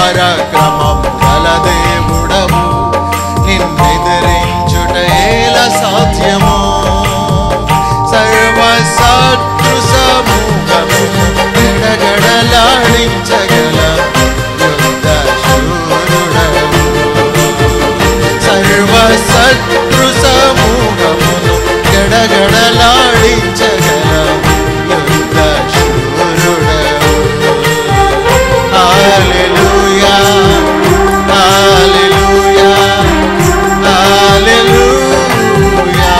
పరాక్రమం గల దేవుడవు, నిన్నెదిరించుట ఎలా సాధ్యమో. సర్వ శత్రు సమూహమును గడగడలాడించగల యుద్ధ శూరుడవు. సర్వ శత్రు సమూహమును గడగడలాడించగల యుద్ధ శూరుడవు. హల్లెలూయా హల్లెలూయా హల్లెలూయా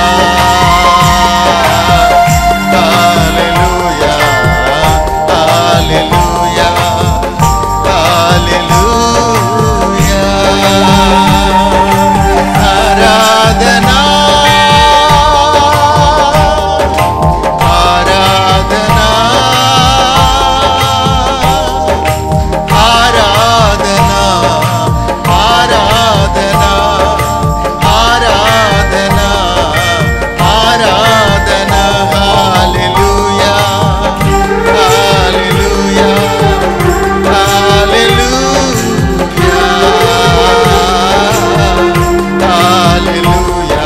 హల్లెలూయా హల్లెలూయా హల్లెలూయా. ఆరాధనా ఆరాధనా ఆరాధనా ఆరాధనా ఆరాధనా ఆరాధనా. హల్లెలూయా హల్లెలూయా హల్లెలూయా హల్లెలూయా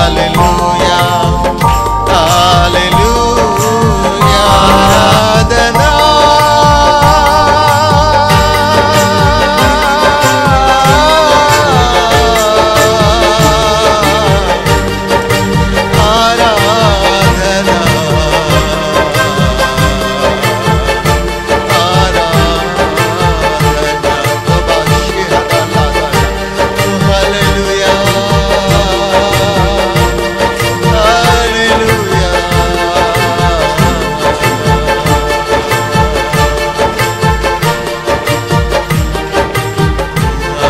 హల్లెలూయా హల్లెలూయా. ఆరాధనా ఆరాధనా హల్లెలూయా హల్లెలూయా.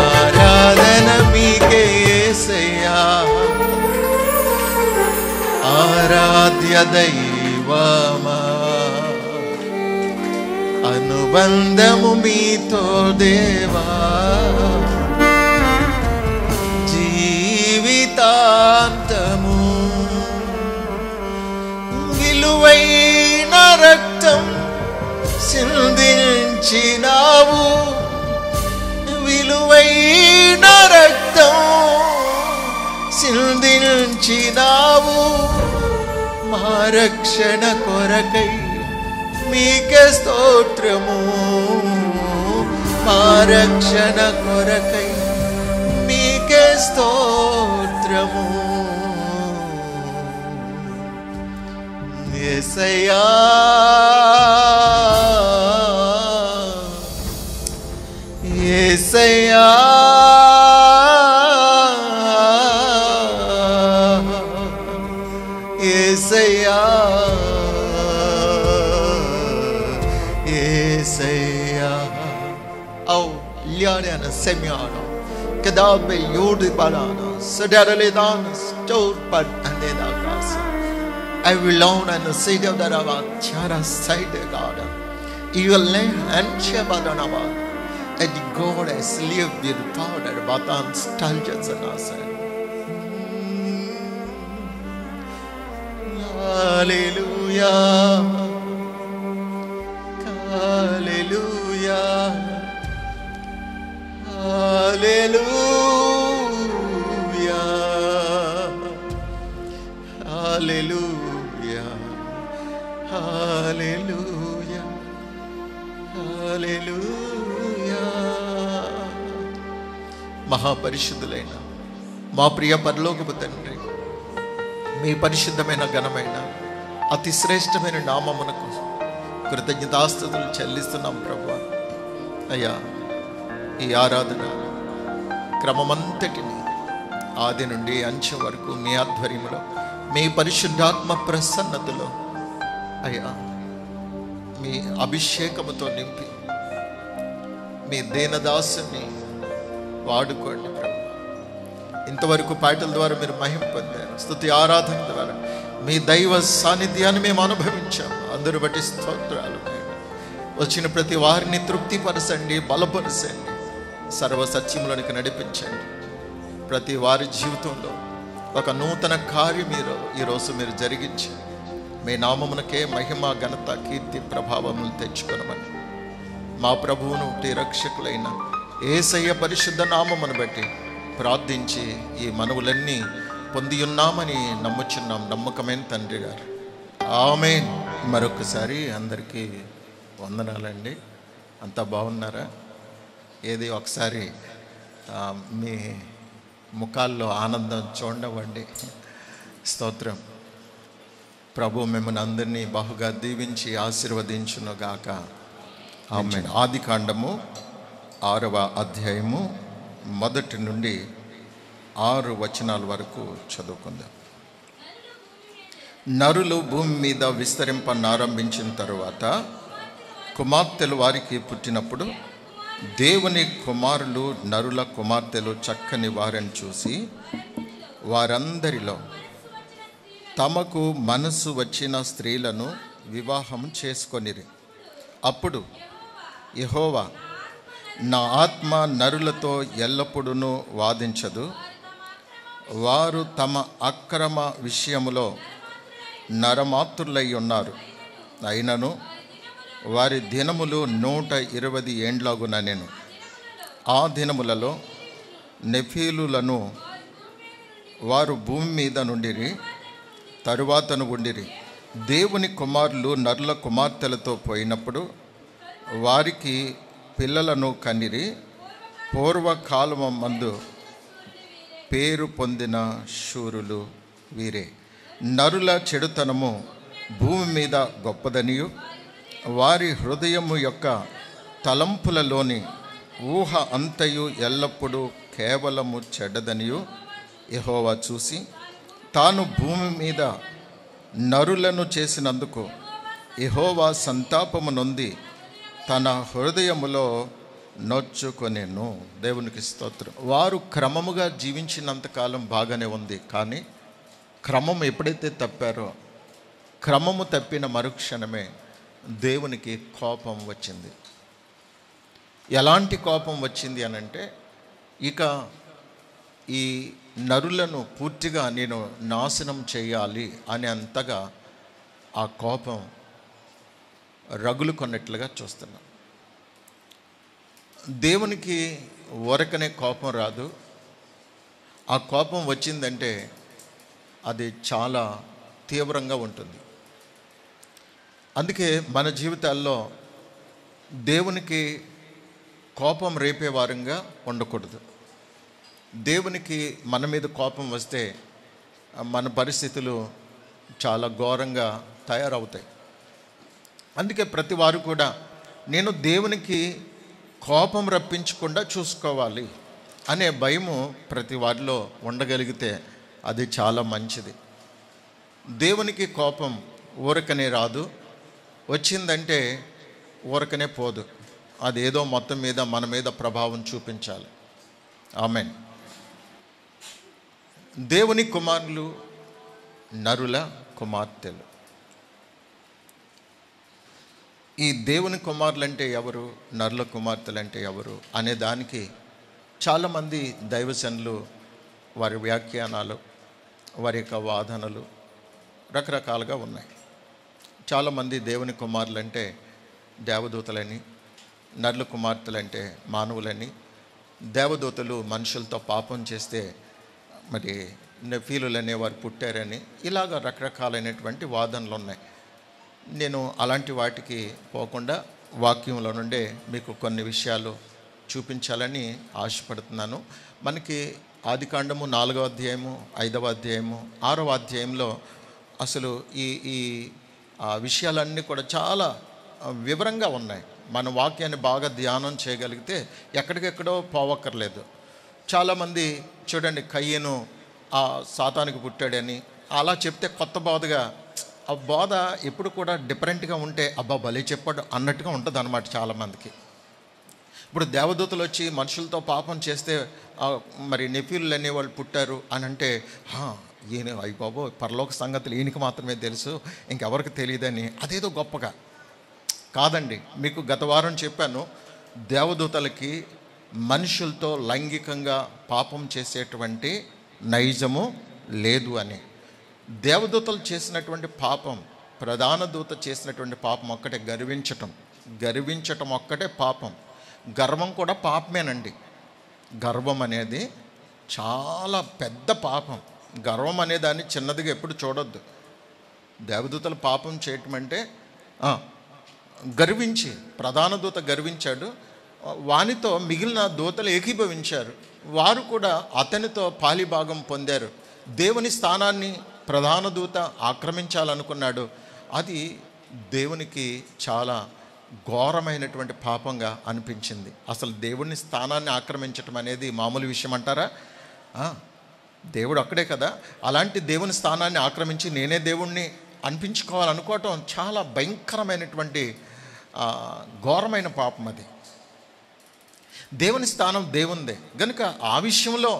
ఆరాధన మీకే యేసయ్యా, ఆరాధ్య దైవమా. అనుబంధము మీతో దేవా, జీవితాంతము. విలువైన రక్తం సిందించినావు, విలువైన రక్తం సిందించినావు. మా రక్షణ కొరకై మీకే స్తోత్రము, మా రక్షణ కొరకై మీకే స్తోత్రము. యేసయ్యా యేసయ్యా యేసయ్యా యేసయ్యా. Au liana semiana kadabe yodi balana sadarale dan stor pad andeda gas. I will learn and the city of the Rava Chara side garden. You will learn and Chabadana. And God has lived with powder, but on stallions and us. Hallelujah. Hallelujah. Hallelujah. Hallelujah. Hallelujah. Hallelujah. మహాపరిశుద్ధులైన మా ప్రియ పరలోకపు తండ్రి, మీ పరిశుద్ధమైన ఘనమైన అతి శ్రేష్టమైన నామమునకు కృతజ్ఞతాస్తుతులు చెల్లిస్తున్నాం ప్రభువా. అయ్యా, ఈ ఆరాధన క్రమమంతటిని ఆది నుండి అంచెం వరకు మీ ఆధ్వర్యంలో మీ పరిశుద్ధాత్మ ప్రసన్నతలో అయ్యా మీ అభిషేకముతో నింపి మీ దీనదాసుని వాడుకోండి ప్రభు. ఇంతవరకు పాటల ద్వారా మీరు మహిమ పొందారు, స్తుతి ఆరాధన ద్వారా మీ దైవ సాన్నిధ్యాన్ని మేము అనుభవించాము. అందరూ బట్టి స్తోత్రాలు. వచ్చిన ప్రతి వారిని తృప్తిపరచండి, బలపరచండి, సర్వ సత్యములోనికి నడిపించండి. ప్రతి వారి జీవితంలో ఒక నూతన కార్యం ఈరోజు మీరు జరిగించి మీ నామమునకే మహిమ, ఘనత, కీర్తి, ప్రభావములు తెచ్చుకొనమని మా ప్రభువును రక్షకులైన యేసయ్య పరిశుద్ధ నామమును బట్టి ప్రార్థించి ఈ మనవులన్నీ పొంది ఉన్నామని నమ్ముచున్నాం నమ్మకమైన తండ్రి గారు. ఆమేన్. మరొకసారి అందరికీ వందనాలండి. అంతా బాగున్నారా? ఏది ఒకసారి మీ ముఖాల్లో ఆనందం చూడవండి. స్తోత్రం. ప్రభు మిమ్మల్ని అందరినీ బహుగా దీవించి ఆశీర్వదించునుగాక. ఆమేన్. ఆదికాండము 6వ అధ్యాయము 1 నుండి 6 వచనాల వరకు చదువుకుందాం. నరులు భూమి మీద విస్తరింపనారంభించిన తరువాత కుమార్తెలు వారికి పుట్టినప్పుడు దేవుని కుమారులు నరుల కుమార్తెలు చక్కని వారిని చూసి వారందరిలో తమకు మనసు వచ్చిన స్త్రీలను వివాహం చేసుకొనిరి. అప్పుడు యెహోవా, నా ఆత్మ నరులతో ఎల్లప్పుడూ వాదించదు, వారు తమ అక్రమ విషయములో నరమాత్రులై ఉన్నారు. అయినను వారి దినములు 120 ఏండ్లగున నేను ఆ దినములలో నెఫీలులను వారు భూమి మీద నుండిరి, తరువాతను ఉండిరి. దేవుని కుమారులు నరుల కుమార్తెలతో పోయినప్పుడు వారికి పిల్లలను కనిరి. పూర్వకాలము మందు పేరు పొందిన శూరులు వీరే. నరుల చెడుతనము భూమి మీద గొప్పదనియు వారి హృదయము యొక్క తలంపులలోని ఊహ అంతయు ఎల్లప్పుడూ కేవలము చెడ్డదనియు యెహోవా చూసి తాను భూమి మీద నరులను చేసినందుకు యెహోవా సంతాపము నొంది తన హృదయములో నొచ్చుకొనెను. దేవునికి స్తోత్రం. వారు క్రమముగా జీవించినంతకాలం బాగానే ఉంది, కానీ క్రమం ఎప్పుడైతే తప్పారో, క్రమము తప్పిన మరుక్షణమే దేవునికి కోపం వచ్చింది. ఎలాంటి కోపం వచ్చింది అనంటే, ఇక ఈ నరులను పూర్తిగా నేను నాశనం చేయాలి అని అంతగా ఆ కోపం రగులు కొన్నట్లుగా చూస్తున్నాం. దేవునికి ఊరకనే కోపం రాదు. ఆ కోపం వచ్చిందంటే అది చాలా తీవ్రంగా ఉంటుంది. అందుకే మన జీవితాల్లో దేవునికి కోపం రేపే వారంగా ఉండకూడదు. దేవునికి మన మీద కోపం వస్తే మన పరిస్థితులు చాలా ఘోరంగా తయారవుతాయి. అందుకే ప్రతి వారు కూడా నేను దేవునికి కోపం రప్పించకుండా చూసుకోవాలి అనే భయము ప్రతి వారిలో ఉండగలిగితే అది చాలా మంచిది. దేవునికి కోపం ఊరకనే రాదు, వచ్చిందంటే ఊరకనే పోదు. అదేదో మొత్తం మీద మన మీద ప్రభావం చూపించాలి. ఆమేన్. దేవుని కుమారులు నరుల కుమార్తెలు. ఈ దేవుని కుమారులు అంటే ఎవరు, నరుల కుమార్తెలు అంటే ఎవరు అనే దానికి చాలామంది దైవజనులు వారి వ్యాఖ్యానాలు, వారి యొక్క వాదనలు రకరకాలుగా ఉన్నాయి. చాలామంది దేవుని కుమారులు అంటే దేవదూతలని, నరుల కుమార్తెలు అంటే మానవులని, దేవదూతలు మనుషులతో పాపం చేస్తే మరి నెఫీలులు అనేవారు పుట్టారని, ఇలాగ రకరకాలైనటువంటి వాదనలు ఉన్నాయి. నేను అలాంటి వాటికి పోకుండా వాక్యంలో నుండే మీకు కొన్ని విషయాలు చూపించాలని ఆశపడుతున్నాను. మనకి ఆదికాండము 4వ అధ్యాయము, 5వ అధ్యాయము, 6వ అధ్యాయంలో అసలు ఈ విషయాలన్నీ కూడా చాలా వివరంగా ఉన్నాయి. మన వాక్యాన్ని బాగా ధ్యానం చేయగలిగితే ఎక్కడికెక్కడో పోవక్కర్లేదు. చాలామంది చూడండి, కయ్యను ఆ సాతానికి పుట్టాడని అలా చెప్తే కొత్త బోధగా, ఆ బోధ ఎప్పుడు కూడా డిఫరెంట్గా ఉంటే అబ్బా భలే చెప్పాడు అన్నట్టుగా ఉంటుంది అన్నమాట చాలామందికి. ఇప్పుడు దేవదూతలు వచ్చి మనుషులతో పాపం చేస్తే మరి నెఫీలు అనేవాళ్ళు పుట్టారు అని అంటే, ఈయన అయ్య బాబో పరలోక సంగతులు ఈయనకి మాత్రమే తెలుసు, ఇంకెవరికి తెలియదని అదేదో గొప్పగా కాదండి. మీకు గత వారం చెప్పాను, దేవదూతలకి మనుషులతో లైంగికంగా పాపం చేసేటువంటి నైజము లేదు అని. దేవదూతలు చేసినటువంటి పాపం ప్రధాన దూత చేసినటువంటి పాపం ఒక్కటే గర్వించటం ఒక్కటే పాపం. గర్వం కూడా పాపమేనండి. గర్వం అనేది చాలా పెద్ద పాపం. గర్వం అనే దాన్ని చిన్నదిగా ఎప్పుడు చూడొద్దు. దేవదూతలు పాపం చేయటం అంటే గర్వించి, ప్రధాన దూత గర్వించాడు, వానితో మిగిలిన దూతలు ఏకీభవించారు. వారు కూడా అతనితో పాలిభాగం పొందారు. దేవుని స్థానాన్ని ప్రధాన దూత ఆక్రమించాలనుకున్నాడు. అది దేవునికి చాలా ఘోరమైనటువంటి పాపంగా అనిపించింది. అసలు దేవుని స్థానాన్ని ఆక్రమించటం అనేది మామూలు విషయం అంటారా? దేవుడు అక్కడే కదా. అలాంటి దేవుని స్థానాన్ని ఆక్రమించి నేనే దేవుణ్ణి అనిపించుకోవాలనుకోవటం చాలా భయంకరమైనటువంటి ఘోరమైన పాపం. అది దేవుని స్థానం దేవుందే గనుక ఆ విషయంలో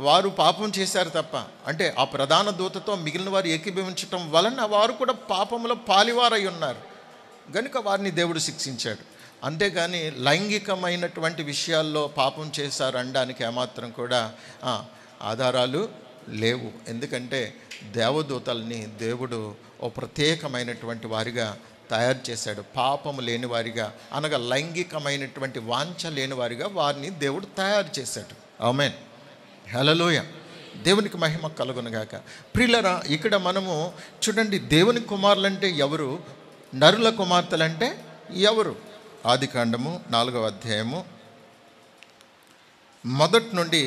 వారు పాపం చేశారు తప్ప, అంటే ఆ ప్రధాన దూతతో మిగిలిన వారు ఏకీభవించటం వలన వారు కూడా పాపంలో పాలివారై ఉన్నారు గనుక వారిని దేవుడు శిక్షించాడు. అంతేగాని లైంగికమైనటువంటి విషయాల్లో పాపం చేశారు అనడానికి ఏమాత్రం కూడా ఆధారాలు లేవు. ఎందుకంటే దేవదూతల్ని దేవుడు ఓ ప్రత్యేకమైనటువంటి వారిగా తయారు చేశాడు. పాపము లేని వారిగా, అనగా లైంగికమైనటువంటి వాంఛ లేని వారిగా వారిని దేవుడు తయారు చేశాడు. ఆమేన్, హల్లెలూయా. దేవునికి మహిమ కలుగునుగాక. ప్రియులరా, ఇక్కడ మనము చూడండి, దేవుని కుమారులంటే ఎవరు, నరుల కుమార్తెలంటే ఎవరు? ఆదికాండము 4వ అధ్యాయము 1 నుండి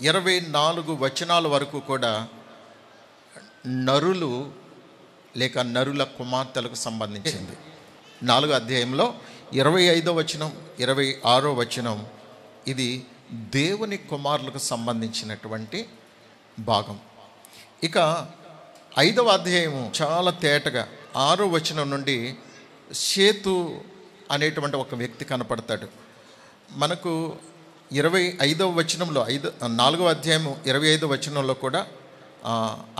24 వచనాల వరకు కూడా నరులు లేక నరుల కుమార్తెలకు సంబంధించింది. 4వ అధ్యాయంలో 25వ వచనం 26వ వచనం ఇది దేవుని కుమారులకు సంబంధించినటువంటి భాగం. ఇక 5వ అధ్యాయము చాలా తేటగా 6వ వచనం నుండి షేతు అనేటువంటి ఒక వ్యక్తి కనపడతాడు మనకు. 25వ వచనంలో 4వ అధ్యాయము 25వ వచనంలో కూడా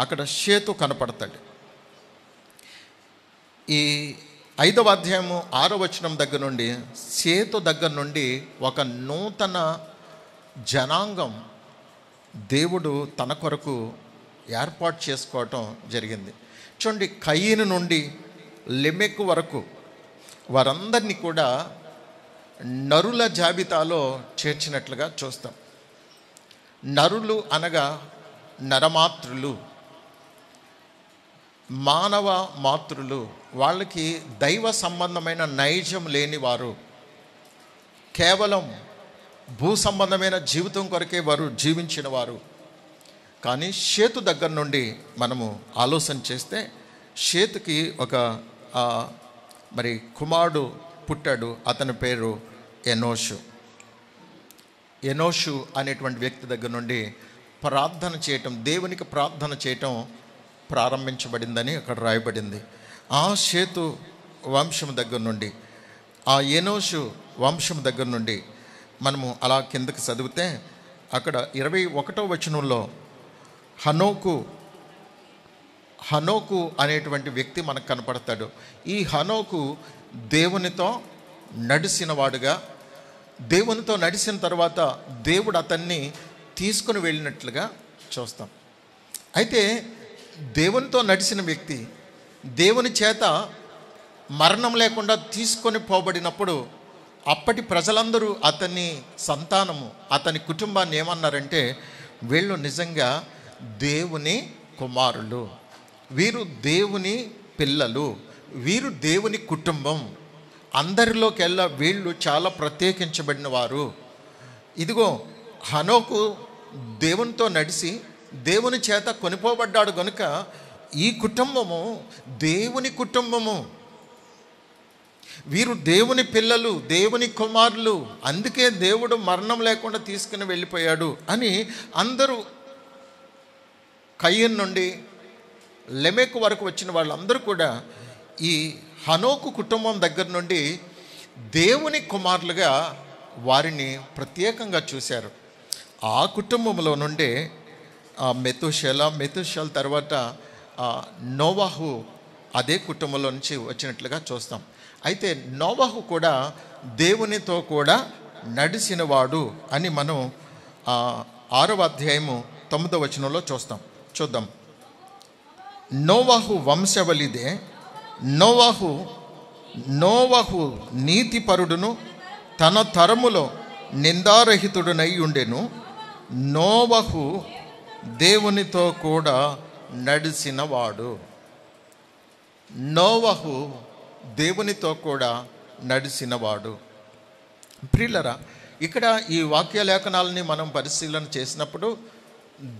అక్కడ షేతు కనపడతాడు. ఈ 5వ అధ్యాయము 6వ వచనం దగ్గర నుండి షేతు దగ్గర నుండి ఒక నూతన జనాంగం దేవుడు తన కొరకు ఏర్పాటు చేసుకోవటం జరిగింది. చూడండి, కయీను నుండి లెమెకు వరకు వారందరినీ కూడా నరుల జాబితాలో చేర్చినట్లుగా చూస్తాం. నరులు అనగా నరమాతృలు, మానవ మాతృలు, వాళ్ళకి దైవ సంబంధమైన నైజం లేనివారు, కేవలం భూ సంబంధమైన జీవితం కొరకే వారు జీవించిన వారు. కానీ షేతు దగ్గర నుండి మనము ఆలోచన చేస్తే షేతుకి ఒక మరి కుమారుడు పుట్టాడు. అతని పేరు ఎనోషు. ఎనోషు అనేటువంటి వ్యక్తి దగ్గర నుండి ప్రార్థన చేయటం, దేవునికి ప్రార్థన చేయటం ప్రారంభించబడిందని అక్కడ రాయబడింది. ఆ షేతు వంశం దగ్గర నుండి, ఆ ఎనోషు వంశం దగ్గర నుండి మనము అలా కిందకి చదివితే అక్కడ 21వ వచనంలో హనోకు అనేటువంటి వ్యక్తి మనకు కనపడతాడు. ఈ హనోకు దేవునితో నడిచిన వాడుగా, దేవునితో నడిచిన తర్వాత దేవుడు అతన్ని తీసుకుని వెళ్ళినట్లుగా చూస్తాం. అయితే దేవునితో నడిచిన వ్యక్తి దేవుని చేత మరణం లేకుండా తీసుకొని పోబడినప్పుడు అప్పటి ప్రజలందరూ అతని సంతానము, అతని కుటుంబాన్ని ఏమన్నారంటే, వీళ్ళు నిజంగా దేవుని కుమారులు, వీరు దేవుని పిల్లలు, వీరు దేవుని కుటుంబం, అందరిలోకెల్లా వీళ్ళు చాలా ప్రత్యేకించబడిన వారు. ఇదిగో హనోకు దేవునితో నడిచి దేవుని చేత కొనిపోబడ్డాడు కనుక ఈ కుటుంబము దేవుని కుటుంబము, వీరు దేవుని పిల్లలు, దేవుని కుమారులు, అందుకే దేవుడు మరణం లేకుండా తీసుకుని వెళ్ళిపోయాడు అని అందరూ, కయీను నుండి లెమెకు వరకు వచ్చిన వాళ్ళందరూ కూడా ఈ హనోకు కుటుంబం దగ్గర నుండి దేవుని కుమారులుగా వారిని ప్రత్యేకంగా చూశారు. ఆ కుటుంబంలో నుండే మెతుషెల తర్వాత నోవాహు అదే కుటుంబంలో నుంచి వచ్చినట్లుగా చూస్తాం. అయితే నోవాహు కూడా దేవునితో కూడా నడిచినవాడు అని మనం 6వ అధ్యాయము 9వ వచనంలో చూద్దాం. నోవాహు వంశవలిదే నోవహు నీతిపరుడును తన తరములో నిందారహితుడునై ఉండెను. నోవహు దేవునితో కూడా నడిచినవాడు. నోవహు దేవునితో కూడా నడిచినవాడు. ప్రియులరా, ఇక్కడ ఈ వాక్య లేఖనాలని మనం పరిశీలన చేసినప్పుడు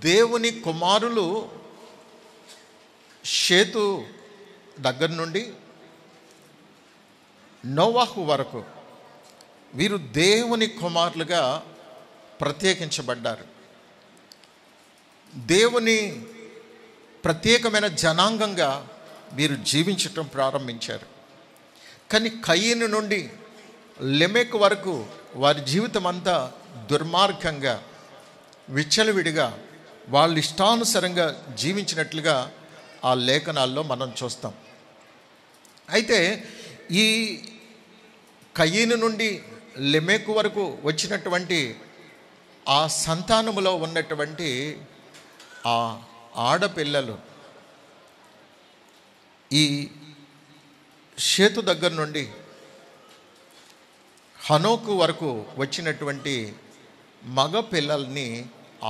దేవుని కుమారులు షేతు దగ్గర నుండి నోవహు వరకు వీరు దేవుని కుమారులుగా ప్రత్యేకించబడ్డారు. దేవుని ప్రత్యేకమైన జనాంగంగా వీరు జీవించటం ప్రారంభించారు. కానీ కయీను నుండి లెమెకు వరకు వారి జీవితం అంతా దుర్మార్గంగా, విచ్చలవిడిగా, వాళ్ళ ఇష్టానుసారంగా జీవించినట్లుగా ఆ లేఖనాల్లో మనం చూస్తాం. అయితే ఈ కయీను నుండి లెమెకు వరకు వచ్చినటువంటి ఆ సంతానములో ఉన్నటువంటి ఆ ఆడపిల్లలు ఈ షేతు దగ్గర నుండి హనోకు వరకు వచ్చినటువంటి మగ పిల్లల్ని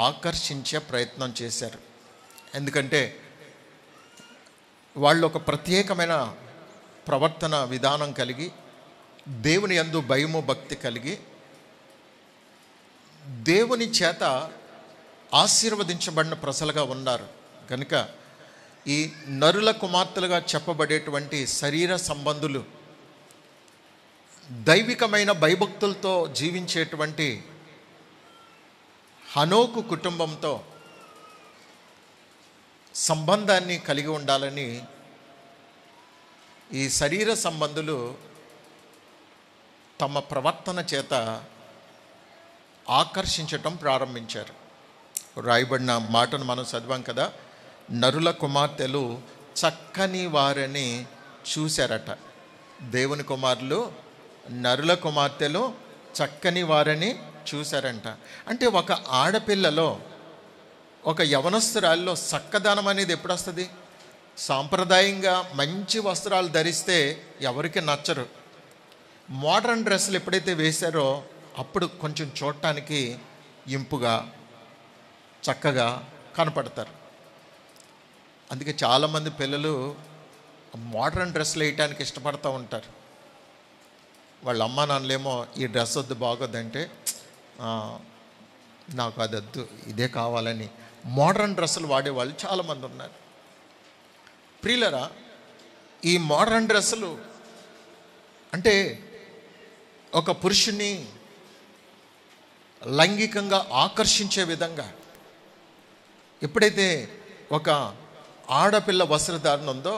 ఆకర్షించే ప్రయత్నం చేశారు. ఎందుకంటే వాళ్ళు ఒక ప్రత్యేకమైన ప్రవర్తన విధానం కలిగి, దేవుని యందు భయము భక్తి కలిగి, దేవుని చేత ఆశీర్వదించబడిన ప్రజలుగా ఉన్నారు. కనుక ఈ నరుల కుమార్తెలుగా చెప్పబడేటువంటి శరీర సంబంధులు దైవికమైన భయభక్తులతో జీవించేటువంటి హనోకు కుటుంబంతో సంబంధాన్ని కలిగి ఉండాలని ఈ శరీర సంబంధులు తమ ప్రవర్తన చేత ఆకర్షించటం ప్రారంభించారు. రాయబడిన మాటను మనం చదివాం కదా, నరుల కుమార్తెలు చక్కని వారని చూశారట. దేవుని కుమారులు నరుల కుమార్తెలు చక్కని వారని చూశారంట. అంటే ఒక ఆడపిల్లలో, ఒక యవనస్తురాల్లో చక్కదనం అనేది ఎప్పుడు వస్తుంది? సాంప్రదాయంగా మంచి వస్త్రాలు ధరిస్తే ఎవరికి నచ్చరు. మోడర్న్ డ్రెస్సులు ఎప్పుడైతే వేశారో అప్పుడు కొంచెం చూడటానికి ఇంపుగా, చక్కగా కనపడతారు. అందుకే చాలామంది పిల్లలు మోడర్న్ డ్రెస్సులు వేయటానికి ఇష్టపడుతూ ఉంటారు. వాళ్ళ అమ్మ నాన్నలేమో ఈ డ్రెస్ వద్దు, బాగొద్దంటే నాకు అది వద్దు, ఇదే కావాలని మోడర్న్ డ్రెస్సులు వాడేవాళ్ళు చాలామంది ఉన్నారు. ప్రియులరా, ఈ మోడర్న్ డ్రెస్సులు అంటే ఒక పురుషుని లైంగికంగా ఆకర్షించే విధంగా, ఎప్పుడైతే ఒక ఆడపిల్ల వస్త్రధారణ ఉందో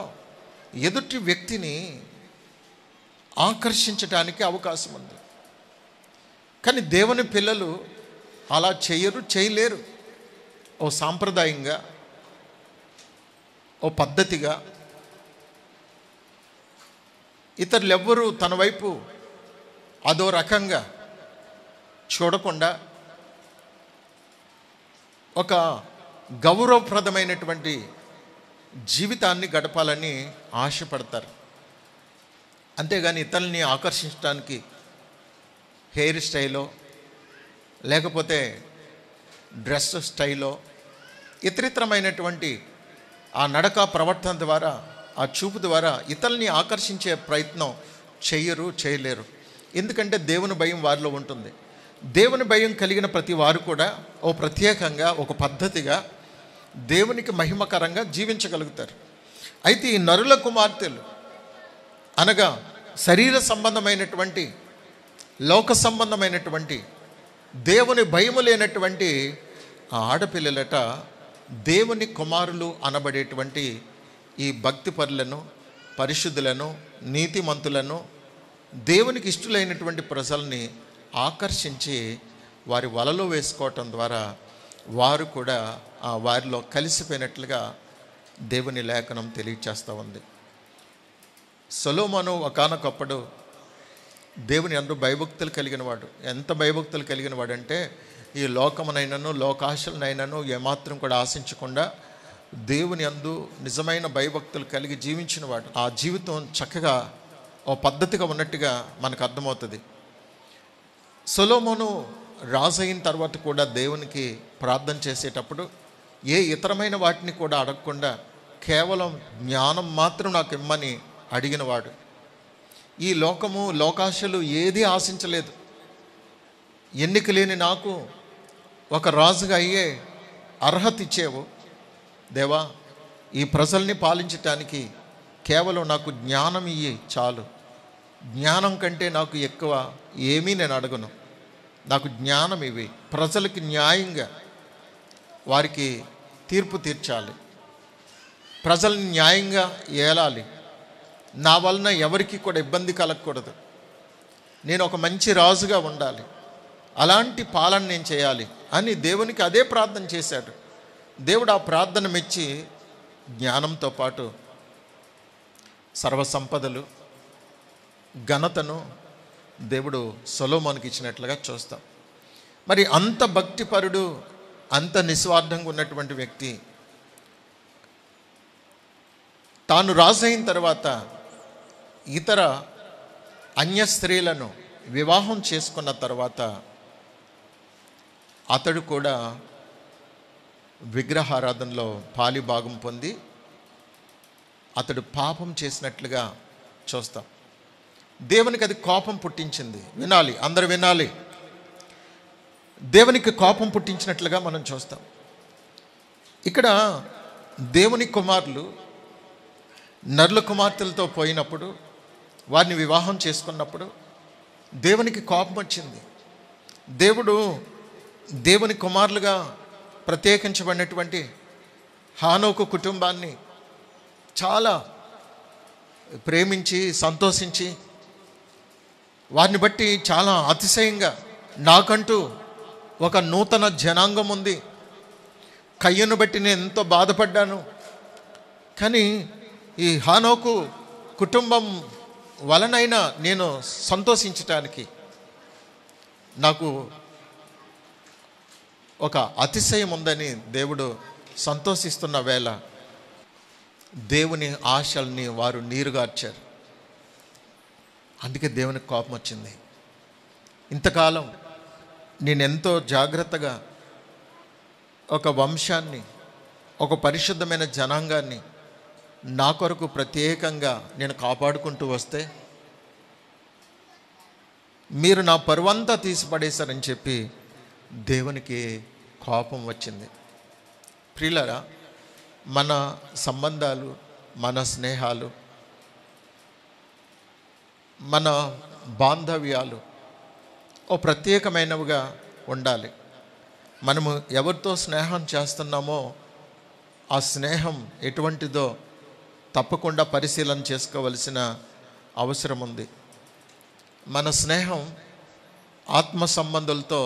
ఎదుటి వ్యక్తిని ఆకర్షించడానికి అవకాశం ఉంది. కానీ దేవుని పిల్లలు అలా చేయలేరు. ఓ సాంప్రదాయంగా, ఓ పద్ధతిగా, ఇతరులెవ్వరూ తన వైపు అదో రకంగా చూడకుండా ఒక గౌరవప్రదమైనటువంటి జీవితాన్ని గడపాలని ఆశపడతారు. అంతేగాని ఇతరుల్ని ఆకర్షించడానికి హెయిర్ స్టైలో, లేకపోతే డ్రెస్ స్టైలో, ఇతరితరమైనటువంటి ఆ నడక ప్రవర్తన ద్వారా, ఆ చూపు ద్వారా ఇతరుల్ని ఆకర్షించే ప్రయత్నం చేయలేరు. ఎందుకంటే దేవుని భయం వారిలో ఉంటుంది. దేవుని భయం కలిగిన ప్రతి వారు కూడా ఓ ప్రత్యేకంగా, ఒక పద్ధతిగా, దేవునికి మహిమకరంగా జీవించగలుగుతారు. అయితే ఈ నరుల కుమార్తెలు అనగా శరీర సంబంధమైనటువంటి, లోక సంబంధమైనటువంటి, దేవుని భయము లేనటువంటి ఆ ఆడపిల్లలట దేవుని కుమారులు అనబడేటువంటి ఈ భక్తిపరులను, పరిశుద్ధులను, నీతిమంతులను, దేవునికి ఇష్టలైనటువంటి ప్రజల్ని ఆకర్షించి వారి వలలో వేసుకోవటం ద్వారా వారు కూడా వారిలో కలిసిపోయినట్లుగా దేవుని లేఖనం తెలియచేస్తూ ఉంది. సొలొమోను ఒకానొకప్పుడు దేవుని అందరూ భయభక్తులు కలిగిన వాడు. ఎంత భయభక్తులు కలిగిన వాడంటే ఈ లోకమునైనను, లోకాశలనైనను ఏమాత్రం కూడా ఆశించకుండా దేవుని యందు నిజమైన భయభక్తులు కలిగి జీవించిన వాడు. ఆ జీవితం చక్కగా ఓ పద్ధతిగా ఉన్నట్టుగా మనకు అర్థమవుతుంది. సొలొమోను రాజు అయిన తర్వాత కూడా దేవునికి ప్రార్థన చేసేటప్పుడు ఏ ఇతరమైన వాటిని కూడా అడగకుండా కేవలం జ్ఞానం మాత్రం నాకు ఇమ్మని అడిగినవాడు. ఈ లోకము, లోకాశలు ఏదీ ఆశించలేదు. ఎన్నిక లేని నాకు ఒక రాజుగా అయ్యే అర్హత ఇచ్చేవు దేవా, ఈ ప్రజల్ని పాలించటానికి కేవలం నాకు జ్ఞానం ఇయ్యి చాలు. జ్ఞానం కంటే నాకు ఎక్కువ ఏమీ నేను అడగను. నాకు జ్ఞానం ఇవి. ప్రజలకి న్యాయంగా వారికి తీర్పు తీర్చాలి, ప్రజల్ని న్యాయంగా ఏలాలి, నా వలన ఎవరికి కూడా ఇబ్బంది కలగకూడదు, నేను ఒక మంచి రాజుగా ఉండాలి, అలాంటి పాలన నేను చేయాలి అని దేవునికి అదే ప్రార్థన చేశాడు. దేవుడు ఆ ప్రార్థన మెచ్చి జ్ఞానంతో పాటు సర్వసంపదలు, ఘనతను దేవుడు సొలొమోనుకి ఇచ్చినట్లుగా చూస్తాం. మరి అంత భక్తిపరుడు, అంత నిస్వార్థంగా ఉన్నటువంటి వ్యక్తి తాను రాజు అయిన తర్వాత ఇతర అన్య స్త్రీలను వివాహం చేసుకున్న తర్వాత అతడు కూడా విగ్రహారాధనలో పాలిభాగం పొంది అతడు పాపం చేసినట్లుగా చూస్తాం. దేవునికి అది కోపం పుట్టించింది. వినాలి, అందరూ వినాలి. దేవునికి కోపం పుట్టించినట్లుగా మనం చూస్తాం. ఇక్కడ దేవుని కుమారులు నరుల కుమార్తెలతో పోయినప్పుడు, వారిని వివాహం చేసుకున్నప్పుడు దేవునికి కోపం వచ్చింది. దేవుని కుమారులుగా ప్రత్యేకించబడినటువంటి హానోకు కుటుంబాన్ని చాలా ప్రేమించి సంతోషించి వారిని బట్టి చాలా అతిశయంగా, నాకంటూ ఒక నూతన జనాంగం ఉంది, కయ్యను బట్టి నేను ఎంతో బాధపడ్డాను, కానీ ఈ హానోకు కుటుంబం వలనైనా నేను సంతోషించటానికి నాకు ఒక అతిశయం ఉందని దేవుడు సంతోషిస్తున్న వేళ దేవుని ఆశల్ని వారు నీరుగార్చారు. అందుకే దేవునికి కోపం వచ్చింది. ఇంతకాలం నేనెంతో జాగ్రత్తగా ఒక వంశాన్ని, ఒక పరిశుద్ధమైన జనాంగాన్ని నా కొరకు ప్రత్యేకంగా నేను కాపాడుకుంటూ వస్తే మీరు నా పరువంతా తీసిపడేశారని చెప్పి దేవునికి కోపం వచ్చింది. ప్రియులారా, మన సంబంధాలు, మన స్నేహాలు, మన బాంధవ్యాలు ఓ ప్రత్యేకమైనవిగా ఉండాలి. మనము ఎవరితో స్నేహం చేస్తున్నామో ఆ స్నేహం ఎటువంటిదో తప్పకుండా పరిశీలన చేసుకోవలసిన అవసరం ఉంది. మన స్నేహం ఆత్మ సంబంధాలతో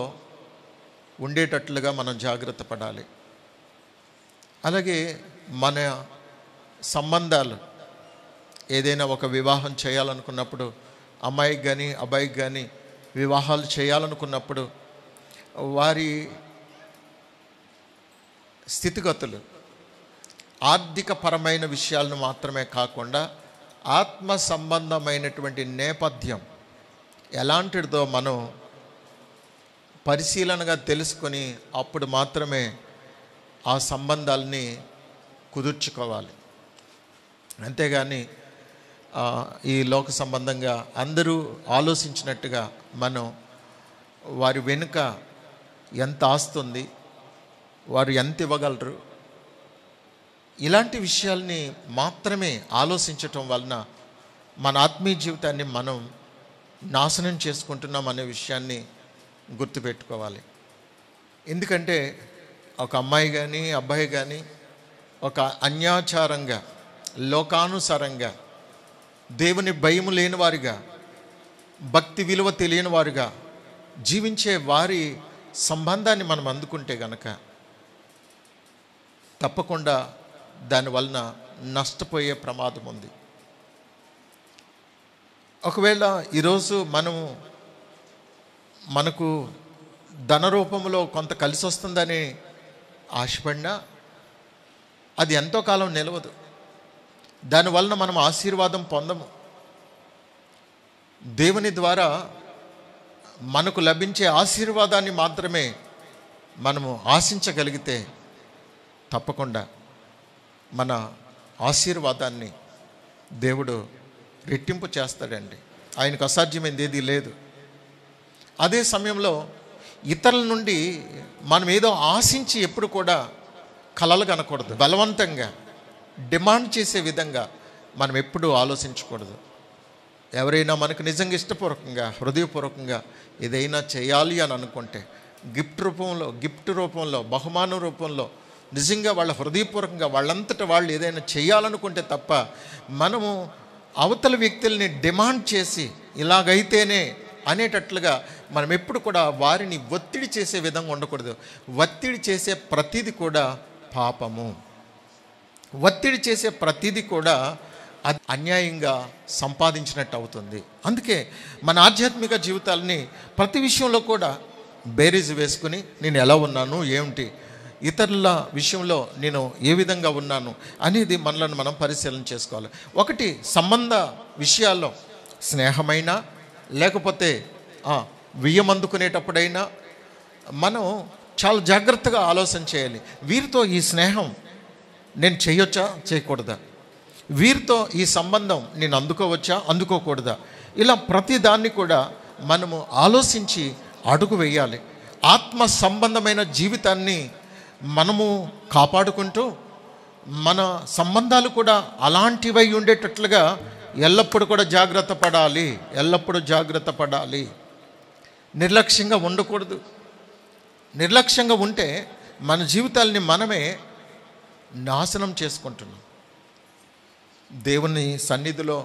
ఉండేటట్లుగా మనం జాగ్రత్త పడాలి. అలాగే మన సంబంధాలు, ఏదైనా ఒక వివాహం చేయాలనుకున్నప్పుడు, అమ్మాయికి కానీ అబ్బాయికి కానీ వివాహాలు చేయాలనుకున్నప్పుడు వారి స్థితిగతులు, ఆర్థిక పరమైన విషయాలను మాత్రమే కాకుండా ఆత్మ సంబంధమైనటువంటి నేపథ్యం ఎలాంటిదో మనం పరిశీలనగా తెలుసుకొని అప్పుడు మాత్రమే ఆ సంబంధాలని కుదుర్చుకోవాలి. అంతేగాని ఈ లోక సంబంధంగా అందరూ ఆలోచించినట్టుగా మనం వారి వెనుక ఎంత ఆస్తుంది, వారు ఎంత ఇవ్వగలరు, ఇలాంటి విషయాల్ని మాత్రమే ఆలోచించటం వలన మన ఆత్మీయ జీవితాన్ని మనం నాశనం చేసుకుంటున్నాం అనే విషయాన్ని గుర్తుపెట్టుకోవాలి. ఎందుకంటే ఒక అమ్మాయి కానీ అబ్బాయి కానీ ఒక అన్యాచారంగా, లోకానుసారంగా, దేవుని భయము లేని వారిగా, భక్తి విలువ తెలియని వారుగా జీవించే వారి సంబంధాన్ని మనం అందుకుంటే గనక తప్పకుండా దానివలన నష్టపోయే ప్రమాదం ఉంది. ఒకవేళ ఈరోజు మనకు ధన రూపంలో కొంత కలిసి వస్తుందని ఆశపడినా అది ఎంతో కాలం నిలవదు. దానివలన మనం ఆశీర్వాదం పొందము. దేవుని ద్వారా మనకు లభించే ఆశీర్వాదాన్ని మాత్రమే మనము ఆశించగలిగితే తప్పకుండా మన ఆశీర్వాదాన్ని దేవుడు రెట్టింపు చేస్తాడండి. ఆయనకు అసాధ్యమైనది ఏదీ లేదు. అదే సమయంలో ఇతరుల నుండి మనం ఏదో ఆశించి ఎప్పుడు కూడా కలలు కనకూడదు. బలవంతంగా డిమాండ్ చేసే విధంగా మనం ఎప్పుడూ ఆలోచించకూడదు. ఎవరైనా మనకు నిజంగా ఇష్టపూర్వకంగా హృదయపూర్వకంగా ఏదైనా చేయాలి అని అనుకుంటే గిఫ్ట్ రూపంలో బహుమానం రూపంలో నిజంగా వాళ్ళ హృదయపూర్వకంగా వాళ్ళంతటా వాళ్ళు ఏదైనా చేయాలనుకుంటే తప్ప మనము అవతల వ్యక్తుల్ని డిమాండ్ చేసి ఇలాగైతేనే అనేటట్లుగా మనం ఎప్పుడు కూడా వారిని ఒత్తిడి చేసే విధంగా ఉండకూడదు. ఒత్తిడి చేసే ప్రతిదీ కూడా పాపము. ఒత్తిడి చేసే ప్రతిదీ కూడా అది అన్యాయంగా సంపాదించినట్టు అవుతుంది. అందుకే మన ఆధ్యాత్మిక జీవితాలని ప్రతి విషయంలో కూడా బేరీజు వేసుకుని నేను ఎలా ఉన్నాను, ఏమిటి, ఇతరుల విషయంలో నేను ఏ విధంగా ఉన్నాను అనేది మనలను మనం పరిశీలన చేసుకోవాలి. ఒకటి, సంబంధ విషయాల్లో స్నేహమైనా లేకపోతే వియ్యం అందుకునేటప్పుడైనా మనం చాలా జాగ్రత్తగా ఆలోచన చేయాలి. వీరితో ఈ స్నేహం నేను చేయొచ్చా, చేయకూడదా? వీరితో ఈ సంబంధం నేను అందుకోవచ్చా, అందుకోకూడదా? ఇలా ప్రతి దాన్ని కూడా మనము ఆలోచించి అడుగు వేయాలి. ఆత్మ సంబంధమైన జీవితాన్ని మనము కాపాడుకుంటూ మన సంబంధాలు కూడా అలాంటివై ఉండేటట్లుగా ఎల్లప్పుడూ కూడా జాగ్రత్త పడాలి. నిర్లక్ష్యంగా ఉండకూడదు. నిర్లక్ష్యంగా ఉంటే మన జీవితాలని మనమే నాశనం చేసుకుంటున్నాం. దేవుని సన్నిధిలో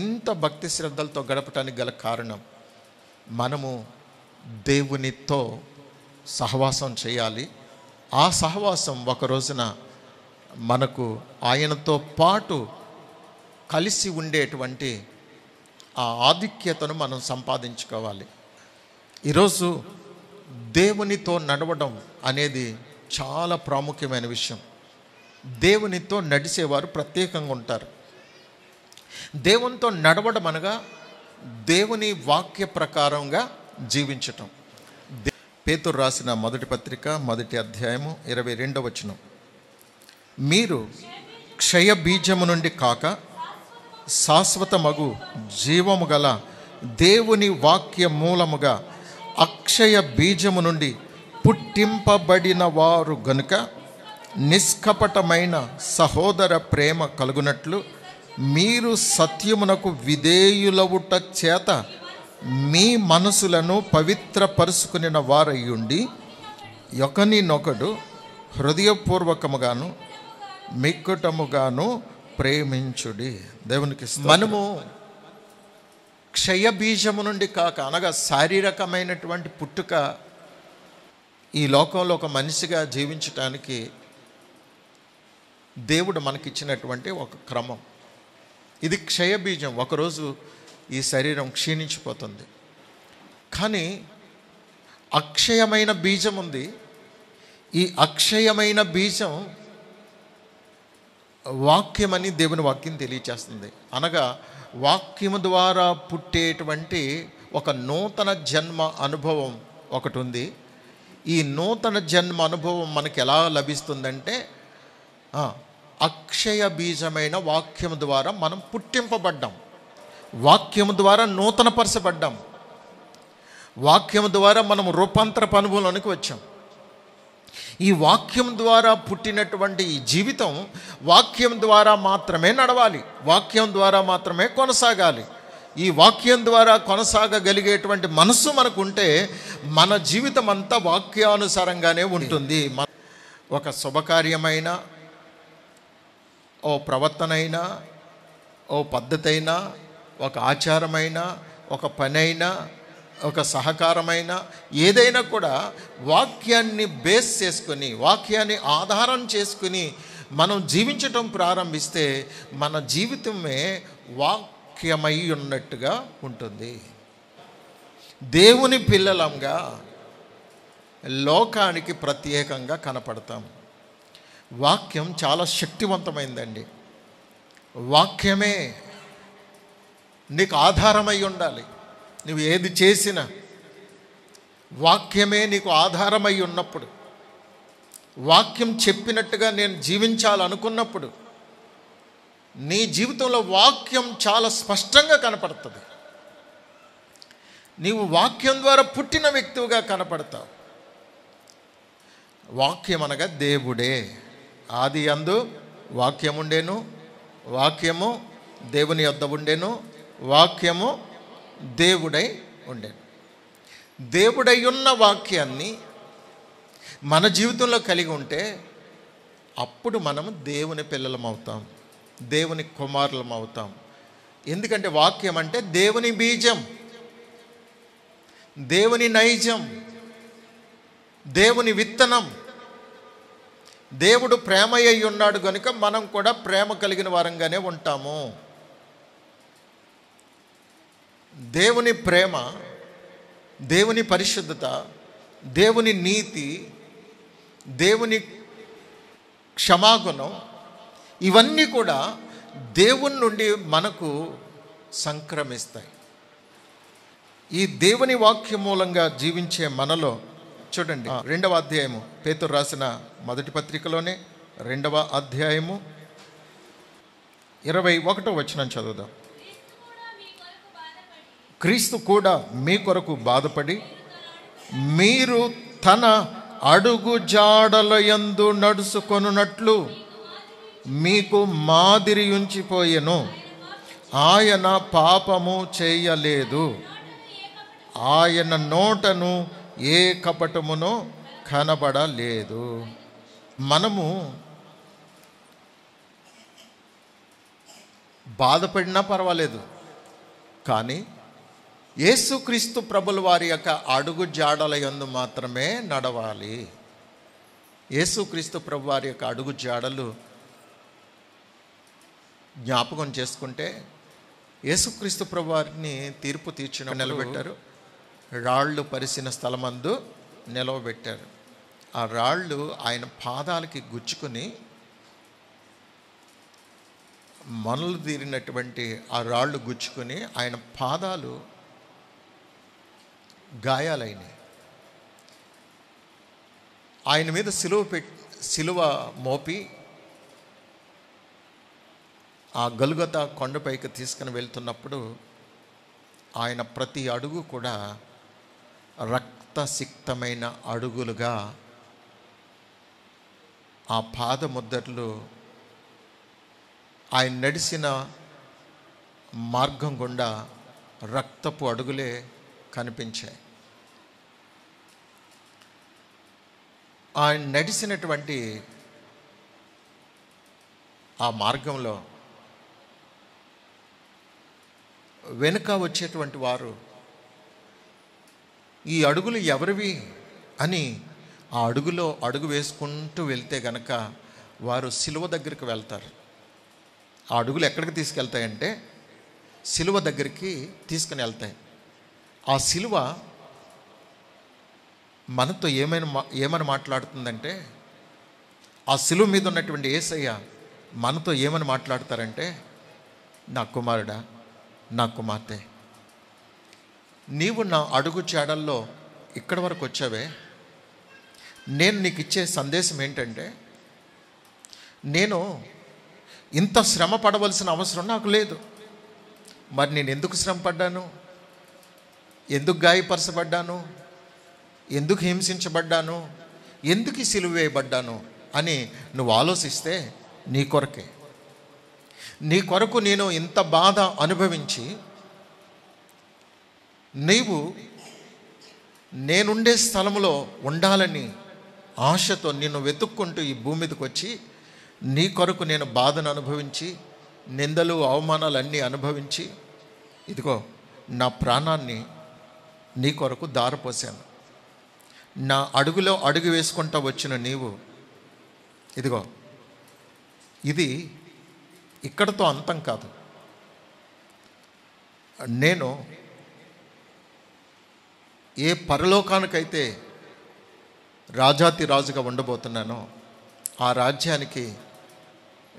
ఇంత భక్తి శ్రద్ధలతో గడపటానికి గల కారణం మనము దేవునితో సహవాసం చేయాలి. ఆ సహవాసం ఒక రోజున మనకు ఆయనతో పాటు కలిసి ఉండేటువంటి ఆ ఆధిక్యతను మనం సంపాదించుకోవాలి. ఈరోజు దేవునితో నడవడం అనేది చాలా ప్రాముఖ్యమైన విషయం. దేవునితో నడిచేవారు ప్రత్యేకంగా ఉంటారు. దేవునితో నడవడం అనగా దేవుని వాక్య ప్రకారంగా జీవించటం. పేతురు రాసిన మొదటి పత్రిక 1వ అధ్యాయము 22వ వచనం, మీరు క్షయ బీజము నుండి కాక శాశ్వతమగు జీవము గల దేవుని వాక్య మూలముగా అక్షయ బీజము నుండి పుట్టింపబడిన వారు గనుక నిష్కపటమైన సహోదర ప్రేమ కలుగునట్లు మీరు సత్యమునకు విధేయులవుట చేత మీ మనసులను పవిత్రపరుచుకునిన వారయ్యుండి ఒకనినొకడు హృదయపూర్వకముగాను మిక్కుటముగాను ప్రేమించుడి. దేవునికి మనము క్షయబీజము నుండి కాక అనగా శారీరకమైనటువంటి పుట్టుక ఈ లోకంలో ఒక మనిషిగా జీవించటానికి దేవుడు మనకిచ్చినటువంటి ఒక క్రమం. ఇది క్షయబీజం. ఒకరోజు ఈ శరీరం క్షీణించిపోతుంది. కానీ అక్షయమైన బీజం ఉంది. ఈ అక్షయమైన బీజం వాక్యమని దేవుని వాక్యం తెలియచేస్తుంది. అనగా వాక్యము ద్వారా పుట్టేటువంటి ఒక నూతన జన్మ అనుభవం ఒకటి ఉంది. ఈ నూతన జన్మ అనుభవం మనకి ఎలా లభిస్తుందంటే అక్షయ బీజమైన వాక్యము ద్వారా మనం పుట్టింపబడ్డాం. వాక్యము ద్వారా నూతనపరచబడ్డాం. వాక్యము ద్వారా మనం రూపాంతరపు అనుభవంలోనికి వచ్చాం. ఈ వాక్యం ద్వారా పుట్టినటువంటి ఈ జీవితం వాక్యం ద్వారా మాత్రమే నడవాలి, వాక్యం ద్వారా మాత్రమే కొనసాగాలి. ఈ వాక్యం ద్వారా కొనసాగగలిగేటువంటి మనస్సు మనకు ఉంటే మన జీవితం అంతా వాక్యానుసారంగానే ఉంటుంది. ఒక శుభకార్యమైన, ఓ ప్రవర్తనైనా, ఓ పద్ధతైనా, ఒక ఆచారమైనా, ఒక పనైనా, ఒక సహకారమైన ఏదైనా కూడా వాక్యాన్ని బేస్ చేసుకొని, వాక్యాన్ని ఆధారం చేసుకుని మనం జీవించటం ప్రారంభిస్తే మన జీవితమే వాక్యమై ఉన్నట్టుగా ఉంటుంది. దేవుని పిల్లలంగా లోకానికి ప్రత్యేకంగా కనపడతాం. వాక్యం చాలా శక్తివంతమైందండి. వాక్యమే నీకు ఆధారమై ఉండాలి. నువ్వు ఏది చేసినా వాక్యమే నీకు ఆధారమై ఉన్నప్పుడు, వాక్యం చెప్పినట్టుగా నేను జీవించాలనుకున్నప్పుడు నీ జీవితంలో వాక్యం చాలా స్పష్టంగా కనపడుతుంది. నీవు వాక్యం ద్వారా పుట్టిన వ్యక్తిగా కనపడతావు. వాక్యం అనగా దేవుడే. ఆది యందు వాక్యముండెను, వాక్యము దేవుని యొద్ద ఉండెను, వాక్యము దేవుడై ఉండెను. దేవుడై ఉన్న వాక్యాన్ని మన జీవితంలో కలిగి ఉంటే అప్పుడు మనము దేవుని పిల్లలం అవుతాం, దేవుని కుమారులం అవుతాం. ఎందుకంటే వాక్యం అంటే దేవుని బీజం, దేవుని నైజం, దేవుని విత్తనం. దేవుడు ప్రేమ అయి ఉన్నాడు కనుక మనం కూడా ప్రేమ కలిగిన వారంగానే ఉంటాము. దేవుని ప్రేమ, దేవుని పరిశుద్ధత, దేవుని నీతి, దేవుని క్షమాగుణం, ఇవన్నీ కూడా దేవుని నుండి మనకు సంక్రమిస్తాయి. ఈ దేవుని వాక్యం మూలంగా జీవించే మనలో చూడండి, 2వ అధ్యాయము, పేతురు రాసిన మొదటి పత్రికలోనే 2వ అధ్యాయము 21వ వచనం చదువుదాం. క్రీస్తు కూడా మీ కొరకు బాధపడి మీరు తన అడుగు జాడల యందు నడుచుకొనున్నట్లు మీకు మాదిరి ఉంచిపోయెను. ఆయన పాపము చేయలేదు, ఆయన నోటను ఏ కపటమునో కనబడలేదు. మనము బాధపడినా పర్వాలేదు, కానీ యేసుక్రీస్తు ప్రభుల వారి యొక్క అడుగు జాడల యందు మాత్రమే నడవాలి. యేసుక్రీస్తు ప్రభు వారి యొక్క అడుగు జాడలు జ్ఞాపకం చేసుకుంటే, యేసుక్రీస్తు ప్రభు వారిని తీర్పు తీర్చిన నిలబెట్టారు, రాళ్ళు పరిసిన స్థలమందు నిలవబెట్టారు. ఆ రాళ్ళు ఆయన పాదాలకి గుచ్చుకొని మనులు తీరినటువంటి ఆ రాళ్ళు గుచ్చుకొని ఆయన పాదాలు గాయాలైనవి. ఆయన మీద సిలువ మోపి ఆ గొల్గొతా కొండపైకి తీసుకుని వెళ్తున్నప్పుడు ఆయన ప్రతి అడుగు కూడా రక్తసిక్తమైన అడుగులుగా, ఆ పాదముద్రలు ఆయన నడిచిన మార్గం గుండా రక్తపు అడుగులే కనిపించాయి. ఆయన నడిచినటువంటి ఆ మార్గంలో వెనుక వచ్చేటువంటి వారు ఈ అడుగులు ఎవరివి అని ఆ అడుగులో అడుగు వేసుకుంటూ వెళ్తే గనక వారు సిలువ దగ్గరికి వెళ్తారు. ఆ అడుగులు ఎక్కడికి తీసుకెళ్తాయంటే సిలువ దగ్గరికి తీసుకుని వెళ్తాయి. ఆ సిలువ మనతో ఏమని మాట్లాడుతుందంటే, ఆ సిలువ మీద ఉన్నటువంటి యేసయ్య మనతో ఏమని మాట్లాడతారంటే, నా కుమారుడా, నా కుమార్తె, నీవు నా అడుగు చాడల్లో ఇక్కడి వరకు వచ్చావే, నేను నీకు ఇచ్చే సందేశం ఏంటంటే, నేను ఇంత శ్రమ పడవలసిన అవసరం నాకు లేదు. మరి నేను ఎందుకు శ్రమ పడ్డాను, ఎందుకు గాయపరచబడ్డాను, ఎందుకు హింసించబడ్డాను, ఎందుకు సిలువ వేయబడ్డాను అని నువ్వు ఆలోచిస్తే నీ కొరకే. నీ కొరకు నేను ఇంత బాధ అనుభవించి, నీవు నేనుండే స్థలంలో ఉండాలని ఆశతో నిన్ను వెతుక్కుంటూ ఈ భూమి మీదకి వచ్చి, నీ కొరకు నేను బాధను అనుభవించి, నిందలు అవమానాలు అన్నీ అనుభవించి, ఇదిగో నా ప్రాణాన్ని నీ కొరకు దారపోసాను. నా అడుగులో అడుగు వేసుకుంటూ వచ్చిన నీవు, ఇదిగో ఇది ఇక్కడతో అంతం కాదు. నేను ఏ పరలోకానికైతే రాజాతి రాజుగా ఉండబోతున్నానో ఆ రాజ్యానికి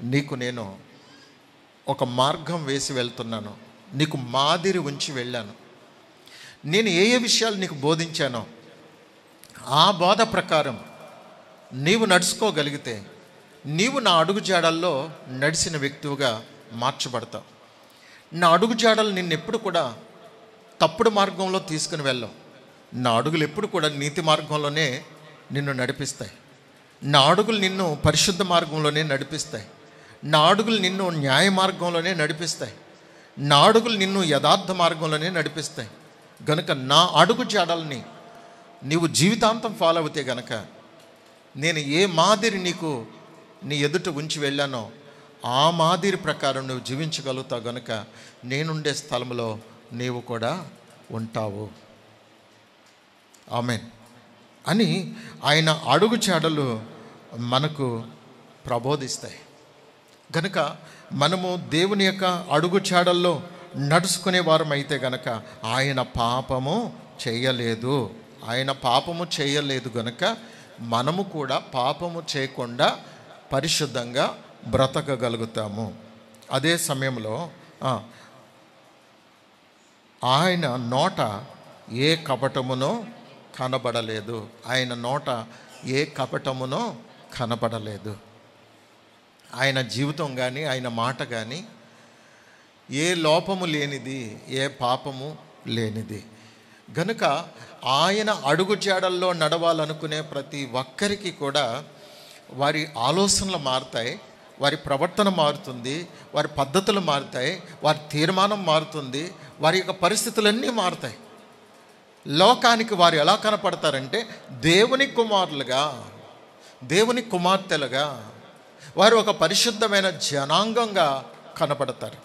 నీకు నేను ఒక మార్గం వేసి వెళ్తున్నాను, నీకు మాదిరి ఉంచి వెళ్ళాను. నేను ఏ ఏ విషయాలు నీకు బోధించానో ఆ బోధ ప్రకారం నీవు నడుచుకోగలిగితే నీవు నా అడుగుజాడల్లో నడిచిన వ్యక్తిగా మార్చబడతావు. నా అడుగుజాడలు నిన్నెప్పుడు కూడా తప్పుడు మార్గంలో తీసుకుని వెళ్ళవు. నా అడుగులు ఎప్పుడు కూడా నీతి మార్గంలోనే నిన్ను నడిపిస్తాయి. నా అడుగులు నిన్ను పరిశుద్ధ మార్గంలోనే నడిపిస్తాయి. నా అడుగులు నిన్ను న్యాయ మార్గంలోనే నడిపిస్తాయి. నా అడుగులు నిన్ను యథార్థ మార్గంలోనే నడిపిస్తాయి. గనుక నా అడుగు జాడల్ని నీవు జీవితాంతం ఫాలో అవుతే గనక నేను ఏ మాదిరి నీకు నీ ఎదుట ఉంచి వెళ్ళానో ఆ మాదిరి ప్రకారం నువ్వు జీవించగలుగుతావు. గనుక నేనుండే స్థలంలో నీవు కూడా ఉంటావు. ఆమేన్ అని ఆయన అడుగు జాడలు మనకు ప్రబోధిస్తాయి. గనుక మనము దేవుని యొక్క అడుగు జాడల్లో నడుచుకునే వారం అయితే గనక ఆయన పాపము చేయలేదు. ఆయన పాపము చేయలేదు గనుక మనము కూడా పాపము చేయకుండా పరిశుద్ధంగా బ్రతకగలుగుతాము. అదే సమయంలో ఆయన నోట ఏ కపటమునో కనబడలేదు. ఆయన నోట ఏ కపటమునో కనబడలేదు. ఆయన జీవితం కానీ ఆయన మాట కానీ ఏ లోపము లేనిది, ఏ పాపము లేనిది. గనుక ఆయన అడుగుజాడల్లో నడవాలనుకునే ప్రతి ఒక్కరికి కూడా వారి ఆలోచనలు మారుతాయి, వారి ప్రవర్తన మారుతుంది, వారి పద్ధతులు మారుతాయి, వారి తీర్మానం మారుతుంది, వారి యొక్క పరిస్థితులన్నీ మారుతాయి. లోకానికి వారు ఎలా కనపడతారంటే దేవుని కుమారులుగా, దేవుని కుమార్తెలుగా, వారు ఒక పరిశుద్ధమైన జనాంగంగా కనపడతారు.